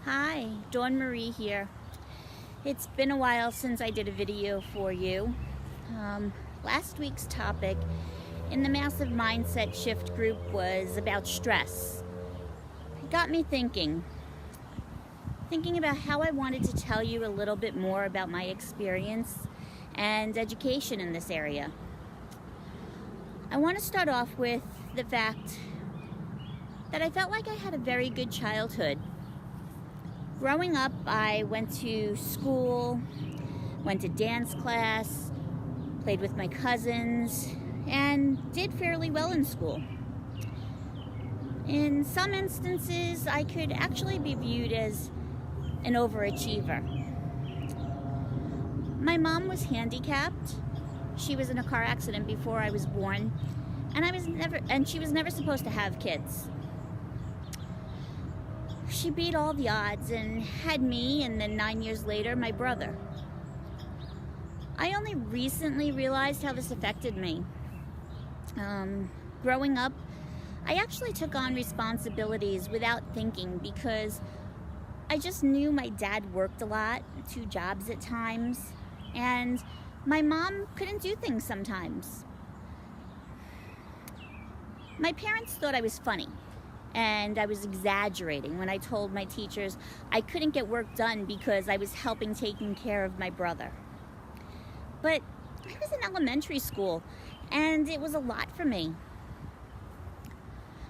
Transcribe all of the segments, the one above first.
Hi, Dawn Marie here. It's been a while since I did a video for you. Last week's topic in the Massive Mindset Shift group was about stress. It got me thinking about how I wanted to tell you a little bit more about my experience and education in this area. I want to start off with the fact that I felt like I had a very good childhood. Growing up, I went to school, went to dance class, played with my cousins, and did fairly well in school. In some instances, I could actually be viewed as an overachiever. My mom was handicapped. She was in a car accident before I was born, and she was never supposed to have kids. She beat all the odds and had me, and then 9 years later, my brother. I only recently realized how this affected me. Growing up, I actually took on responsibilities without thinking because I just knew my dad worked a lot, 2 jobs at times, and my mom couldn't do things sometimes. My parents thought I was funny. And I was exaggerating when I told my teachers I couldn't get work done because I was helping taking care of my brother. But I was in elementary school, and it was a lot for me.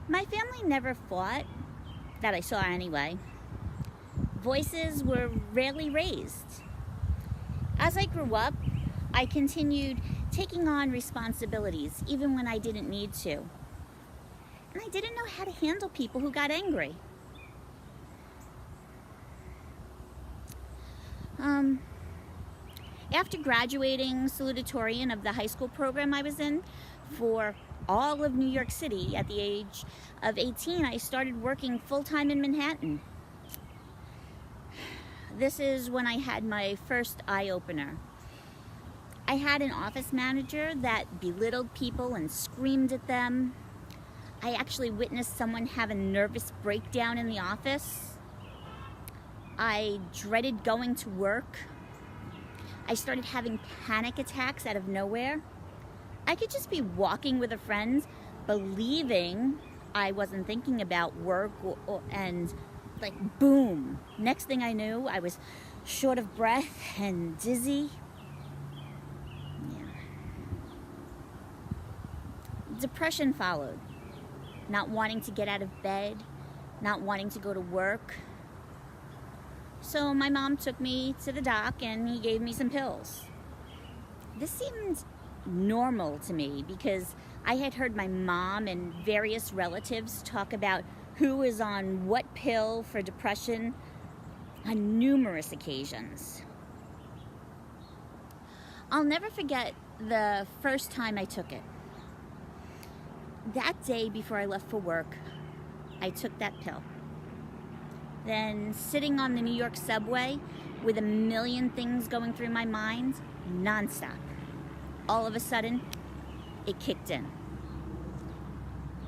My family never fought, that I saw anyway. Voices were rarely raised. As I grew up, I continued taking on responsibilities, even when I didn't need to. And I didn't know how to handle people who got angry. After graduating salutatorian of the high school program I was in for all of New York City at the age of 18, I started working full-time in Manhattan. This is when I had my first eye-opener. I had an office manager that belittled people and screamed at them. I actually witnessed someone have a nervous breakdown in the office. I dreaded going to work. I started having panic attacks out of nowhere. I could just be walking with a friend, believing I wasn't thinking about work, and like boom, next thing I knew, I was short of breath and dizzy. Depression followed. Not wanting to get out of bed, not wanting to go to work. So my mom took me to the doc and he gave me some pills. This seemed normal to me because I had heard my mom and various relatives talk about who is on what pill for depression on numerous occasions. I'll never forget the first time I took it. That day before I left for work, I took that pill. Then sitting on the New York subway with a million things going through my mind, nonstop. All of a sudden, it kicked in.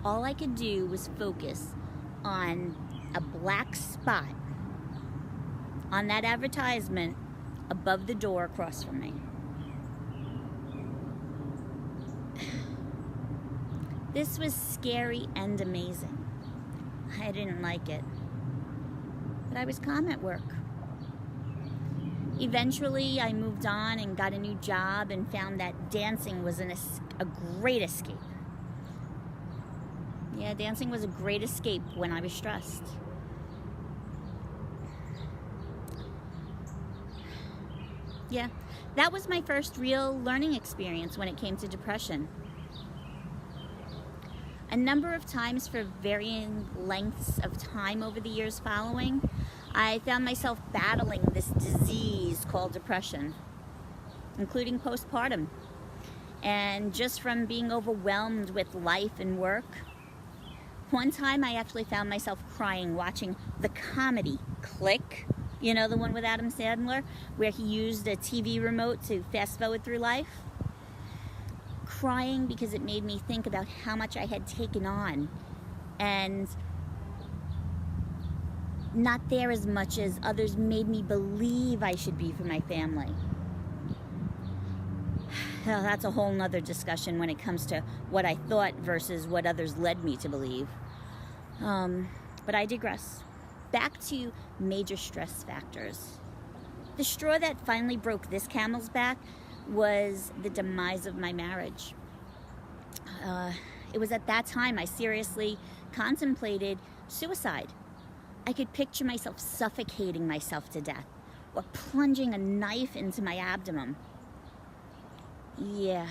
All I could do was focus on a black spot on that advertisement above the door across from me. This was scary and amazing. I didn't like it, but I was calm at work. Eventually, I moved on and got a new job and found that dancing was a great escape. Yeah, dancing was a great escape when I was stressed. Yeah, that was my first real learning experience when it came to depression. A number of times for varying lengths of time over the years following, I found myself battling this disease called depression, including postpartum. And just from being overwhelmed with life and work, one time I actually found myself crying watching the comedy Click, you know, the one with Adam Sandler, where he used a TV remote to fast forward through life. Crying because it made me think about how much I had taken on and not there as much as others made me believe I should be for my family. Well, that's a whole nother discussion when it comes to what I thought versus what others led me to believe. But I digress. Back to major stress factors. The straw that finally broke this camel's back was the demise of my marriage. It was at that time I seriously contemplated suicide. I could picture myself suffocating myself to death or plunging a knife into my abdomen. Yeah,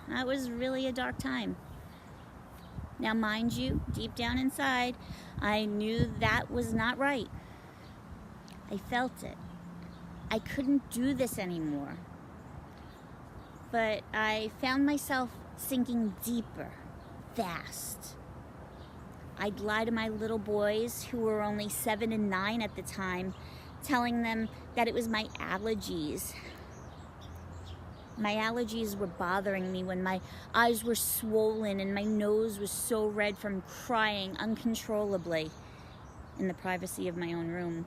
that was really a dark time. Now, mind you, deep down inside, I knew that was not right. I felt it. I couldn't do this anymore. But I found myself sinking deeper, fast. I'd lie to my little boys, who were only 7 and 9 at the time, telling them that it was my allergies. My allergies were bothering me when my eyes were swollen and my nose was so red from crying uncontrollably in the privacy of my own room.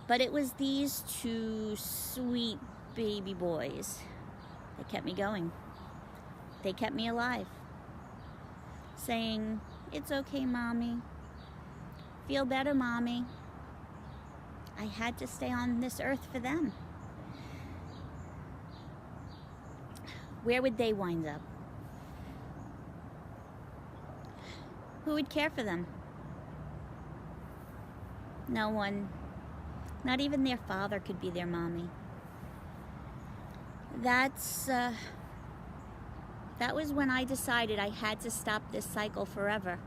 But it was these 2 sweet baby boys that kept me going. They kept me alive, saying, "It's okay, Mommy. Feel better, Mommy." I had to stay on this earth for them. Where would they wind up? Who would care for them? No one. Not even their father could be their mommy. That was when I decided I had to stop this cycle forever.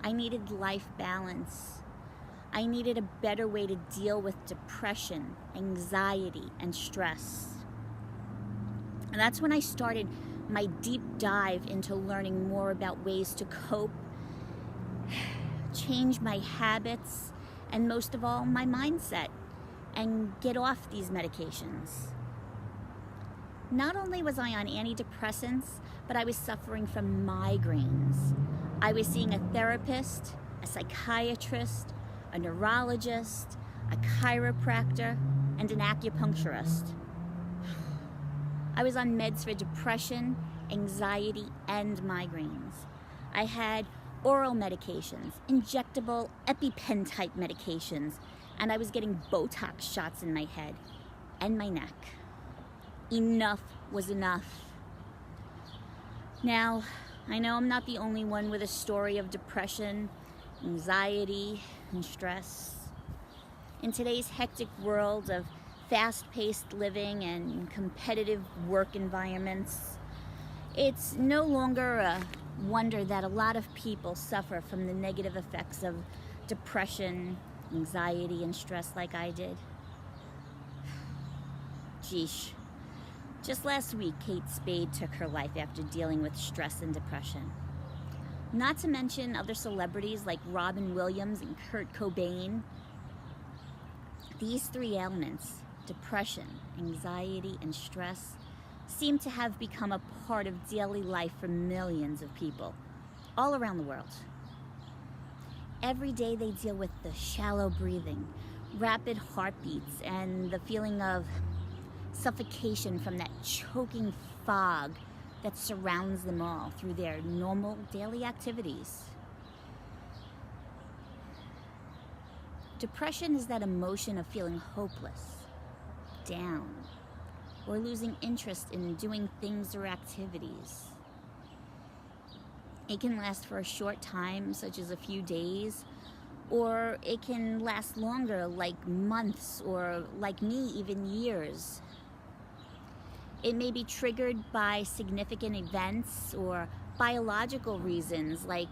I needed life balance. I needed a better way to deal with depression, anxiety, and stress. And that's when I started my deep dive into learning more about ways to cope, change my habits, and most of all, my mindset, and get off these medications. Not only was I on antidepressants, but I was suffering from migraines. I was seeing a therapist, a psychiatrist, a neurologist, a chiropractor, and an acupuncturist. I was on meds for depression, anxiety, and migraines. I had oral medications, injectable EpiPen-type medications, and I was getting Botox shots in my head and my neck. Enough was enough. Now, I know I'm not the only one with a story of depression, anxiety, and stress. In today's hectic world of fast-paced living and competitive work environments, it's no longer a wonder that a lot of people suffer from the negative effects of depression, anxiety, and stress like I did. Geesh. Just last week, Kate Spade took her life after dealing with stress and depression. Not to mention other celebrities like Robin Williams and Kurt Cobain. These 3 ailments, depression, anxiety, and stress, seem to have become a part of daily life for millions of people all around the world. Every day they deal with the shallow breathing, rapid heartbeats, and the feeling of suffocation from that choking fog that surrounds them all through their normal daily activities. Depression is that emotion of feeling hopeless, down, or losing interest in doing things or activities. It can last for a short time, such as a few days, or it can last longer, like months, or like me, even years. It may be triggered by significant events or biological reasons like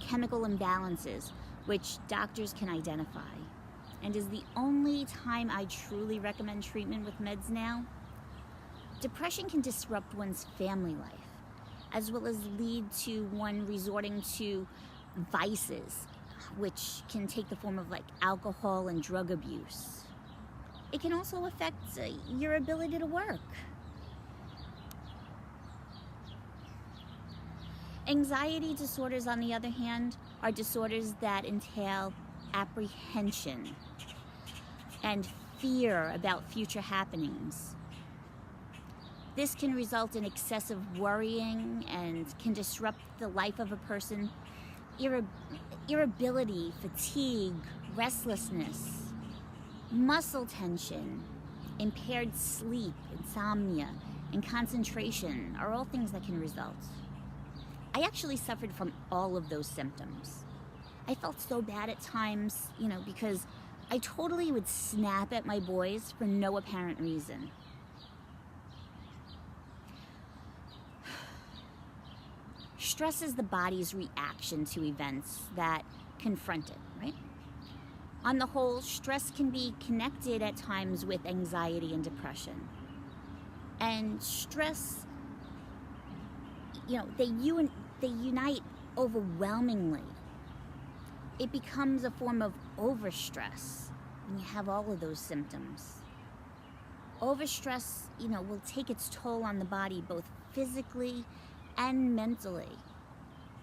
chemical imbalances, which doctors can identify, and is the only time I truly recommend treatment with meds now. Depression can disrupt one's family life, as well as lead to one resorting to vices, which can take the form of like alcohol and drug abuse. It can also affect your ability to work. Anxiety disorders, on the other hand, are disorders that entail apprehension and fear about future happenings. This can result in excessive worrying and can disrupt the life of a person. Irritability, fatigue, restlessness, muscle tension, impaired sleep, insomnia, and concentration are all things that can result. I actually suffered from all of those symptoms. I felt so bad at times, because I totally would snap at my boys for no apparent reason. Stress is the body's reaction to events that confront it, right? On the whole, stress can be connected at times with anxiety and depression. And stress, they unite overwhelmingly. It becomes a form of overstress when you have all of those symptoms. Overstress, will take its toll on the body, both physically and mentally.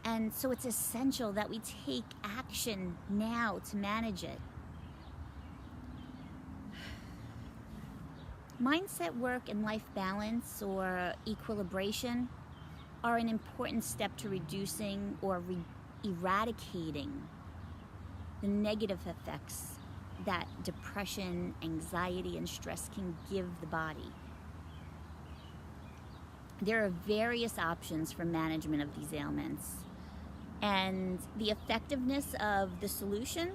And so it's essential that we take action now to manage it. Mindset work and life balance, or equilibration, are an important step to reducing or eradicating the negative effects that depression, anxiety, and stress can give the body. There are various options for management of these ailments, and the effectiveness of the solution,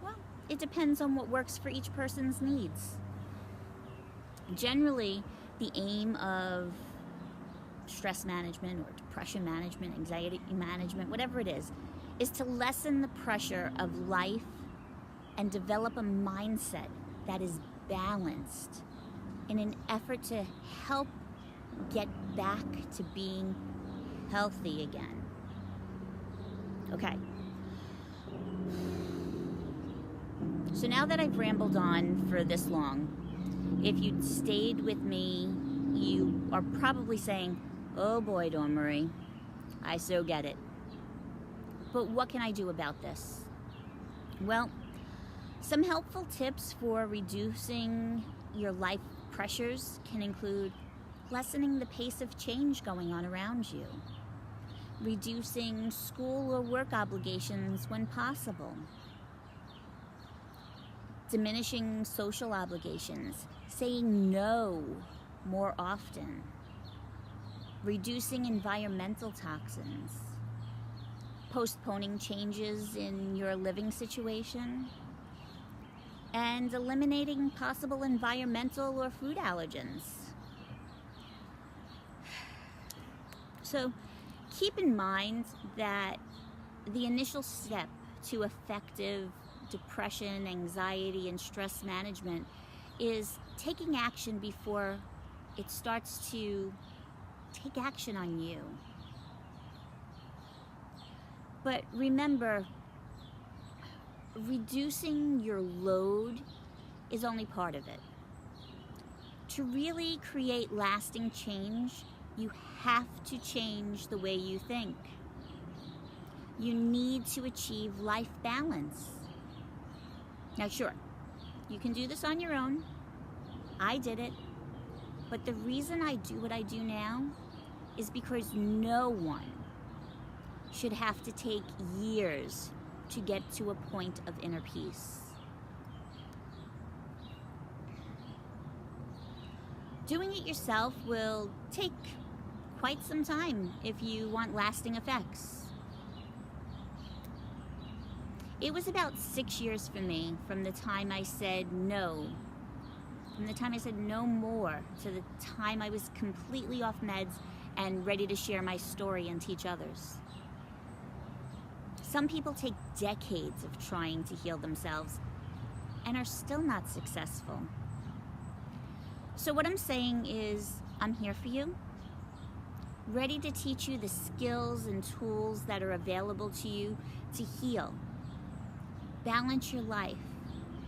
well, it depends on what works for each person's needs. Generally, the aim of stress management or depression management, anxiety management, whatever it is to lessen the pressure of life and develop a mindset that is balanced in an effort to help get back to being healthy again. Okay. So now that I've rambled on for this long, if you'd stayed with me, you are probably saying, "Oh boy, Dawn Marie, I so get it. But what can I do about this?" Well, some helpful tips for reducing your life pressures can include lessening the pace of change going on around you, reducing school or work obligations when possible, diminishing social obligations, saying no more often, reducing environmental toxins, postponing changes in your living situation, and eliminating possible environmental or food allergens. So keep in mind that the initial step to effective depression, anxiety, and stress management is taking action before it starts to take action on you. But remember, reducing your load is only part of it. To really create lasting change, you have to change the way you think. You need to achieve life balance. Now, sure, you can do this on your own. I did it. But the reason I do what I do now is because no one should have to take years to get to a point of inner peace. Doing it yourself will take quite some time if you want lasting effects. It was about 6 years for me from the time I said no, more, to the time I was completely off meds and ready to share my story and teach others. Some people take decades of trying to heal themselves and are still not successful. So what I'm saying is, I'm here for you, ready to teach you the skills and tools that are available to you to heal, balance your life,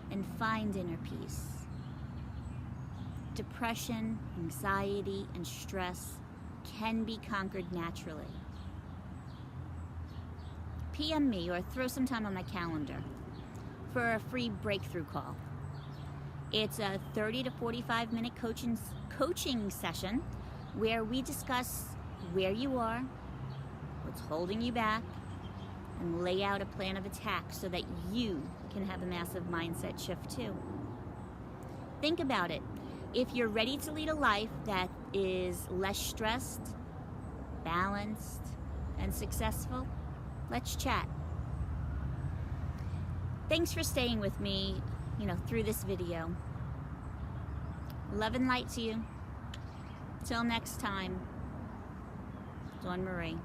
and find inner peace. Depression, anxiety, and stress can be conquered naturally. PM me or throw some time on my calendar for a free breakthrough call. It's a 30 to 45 minute coaching session where we discuss where you are, what's holding you back, and lay out a plan of attack so that you can have a massive mindset shift too. Think about it. If you're ready to lead a life that is less stressed, balanced, and successful, let's chat. Thanks for staying with me, through this video. Love and light to you. Till next time, Dawn Marie.